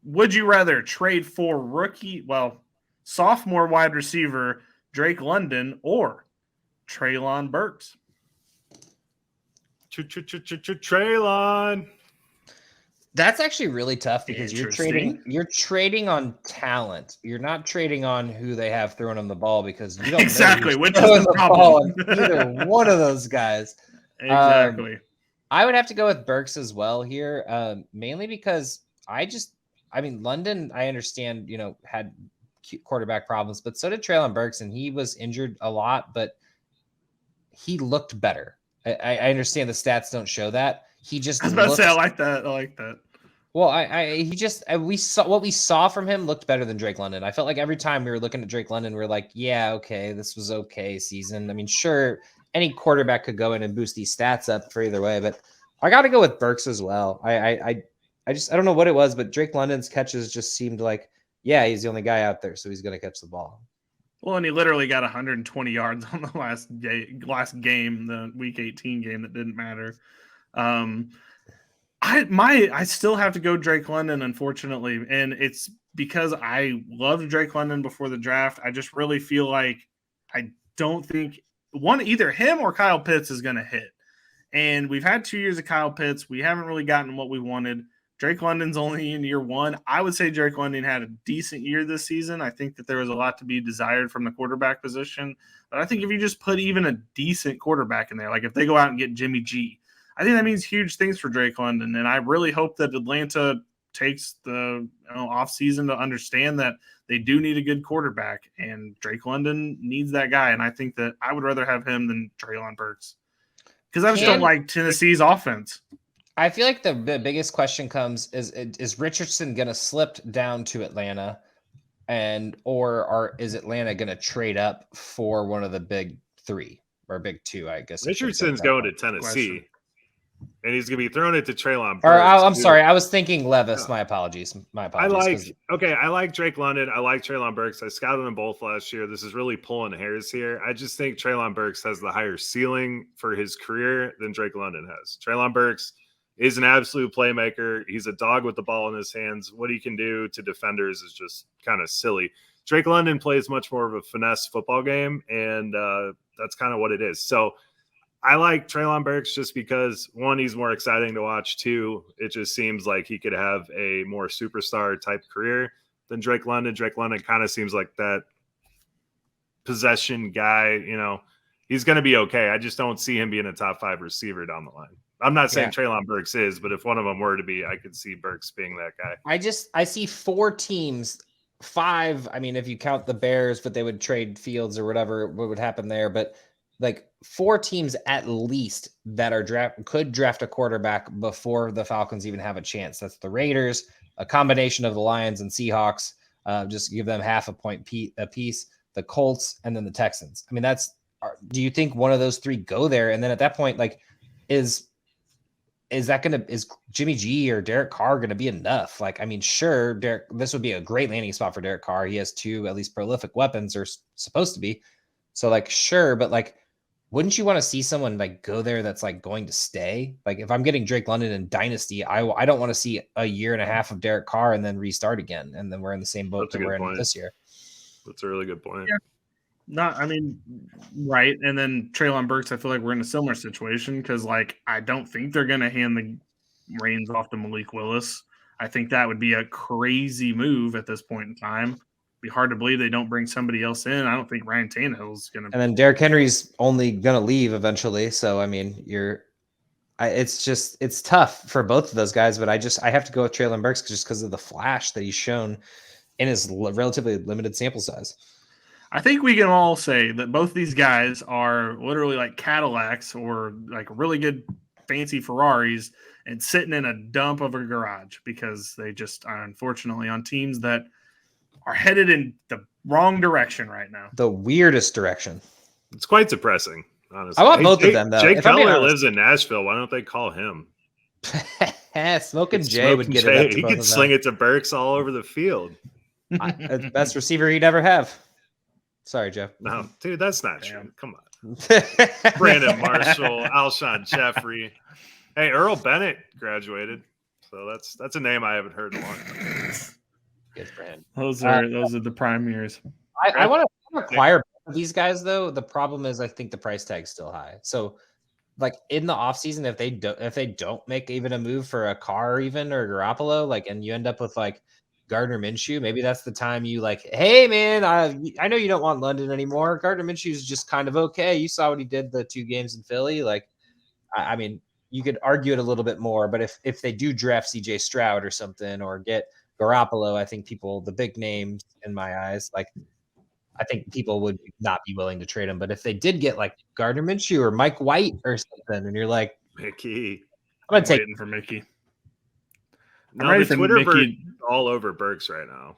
would you rather trade for sophomore wide receiver Drake London or Treylon Burks? Treylon. That's actually really tough because you're trading on talent. You're not trading on who they have throwing them the ball because you don't exactly know which is the problem. Either one of those guys. Exactly. I would have to go with Burks as well here, mainly because London, I understand, had quarterback problems, but so did Treylon Burks, and he was injured a lot, but he looked better. I understand the stats don't show that. He just I was about to say, I like that. Well, we saw what we saw from him looked better than Drake London. I felt like every time we were looking at Drake London, we were like, yeah, okay, this was okay season. I mean, sure, any quarterback could go in and boost these stats up for either way, but I got to go with Burks as well. I don't know what it was, but Drake London's catches just seemed like, yeah, he's the only guy out there, so he's going to catch the ball. Well, and he literally got 120 yards on the last game, the Week 18 game that didn't matter. I still have to go Drake London, unfortunately, and it's because I loved Drake London before the draft. I just really feel like I don't think either him or Kyle Pitts is going to hit. And we've had 2 years of Kyle Pitts. We haven't really gotten what we wanted. Drake London's only in year one. I would say Drake London had a decent year this season. I think that there was a lot to be desired from the quarterback position. But I think if you just put even a decent quarterback in there, like if they go out and get Jimmy G, I think that means huge things for Drake London. And I really hope that Atlanta takes the offseason to understand that they do need a good quarterback. And Drake London needs that guy. And I think that I would rather have him than Treylon Burks. Because I just don't like Tennessee's offense. I feel like the biggest question comes is Richardson going to slip down to Atlanta or is Atlanta going to trade up for one of the big three or big two, I guess. Richardson's going to Tennessee. And he's going to be throwing it to Treylon Burks. I'm sorry. I was thinking Levis. Yeah. My apologies. I like Drake London. I like Treylon Burks. I scouted them both last year. This is really pulling hairs here. I just think Treylon Burks has the higher ceiling for his career than Drake London has. Treylon Burks is an absolute playmaker. He's a dog with the ball in his hands. What he can do to defenders is just kind of silly. Drake London plays much more of a finesse football game, and that's kind of what it is. So I like Treylon Burks just because, one, he's more exciting to watch. Two, it just seems like he could have a more superstar type career than Drake London. Drake London kind of seems like that possession guy. He's going to be okay. I just don't see him being a top 5 receiver down the line. I'm not saying Treylon Burks is, but if one of them were to be, I could see Burks being that guy. I see 4 teams, 5. I mean, if you count the Bears, but they would trade Fields or whatever, what would happen there? But like 4 teams at least that could draft a quarterback before the Falcons even have a chance. That's the Raiders, a combination of the Lions and Seahawks, just give them half a point apiece, the Colts, and then the Texans. I mean, do you think one of those 3 go there? And then at that point, like, is Jimmy G or Derek Carr going to be enough? Like, I mean, sure, this would be a great landing spot for Derek Carr. He has 2 at least prolific weapons, or supposed to be. So like, sure. But like, wouldn't you want to see someone like go there that's like going to stay? Like if I'm getting Drake London in Dynasty, I don't want to see a year and a half of Derek Carr and then restart again. And then we're in the same boat that we're in this year. That's a really good point. Yeah. Right. And then Treylon Burks, I feel like we're in a similar situation because, like, I don't think they're going to hand the reins off to Malik Willis. I think that would be a crazy move at this point in time. It'd be hard to believe they don't bring somebody else in. I don't think Ryan Tannehill's going to. And then Derrick Henry's only going to leave eventually. So, I mean, it's tough for both of those guys, but I have to go with Treylon Burks just because of the flash that he's shown in his relatively limited sample size. I think we can all say that both these guys are literally like Cadillacs or like really good fancy Ferraris and sitting in a dump of a garage because they just are unfortunately on teams that are headed in the wrong direction right now. The weirdest direction. It's quite depressing, honestly. I want both of them, though. Jake Keller lives in Nashville. Why don't they call him? Smoking Jay would get it. He could sling it to Burks all over the field. The best receiver he'd ever have. Sorry, Jeff. No, dude, that's not true. Come on. Brandon Marshall, Alshon Jeffrey. Hey, Earl Bennett graduated. So that's a name I haven't heard in a long time. Good for him. Those are the prime years. I want to acquire these guys though. The problem is I think the price tag's still high. So like in the offseason, if they don't make even a move for a Carr even or Garoppolo, like, and you end up with like Gardner Minshew, maybe that's the time you like, hey man, I know you don't want London anymore. Gardner Minshew is just kind of okay. You saw what he did the 2 games in Philly. Like, I mean, you could argue it a little bit more, but if they do draft CJ Stroud or something or get Garoppolo, I think the big names in my eyes, like I think people would not be willing to trade him. But if they did get like Gardner Minshew or Mike White or something, and you're like, Mickey, I'm waiting for Mickey. No, the Twitter bird all over Burks right now.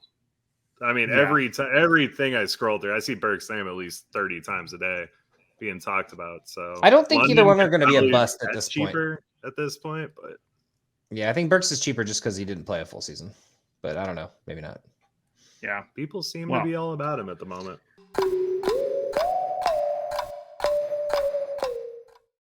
I mean, everything I scroll through, I see Burks' name at least 30 times a day being talked about. So I don't think either one are going to be a bust at this cheaper at this point, but yeah, I think Burks is cheaper just because he didn't play a full season. But I don't know, maybe not. Yeah, people seem to be all about him at the moment.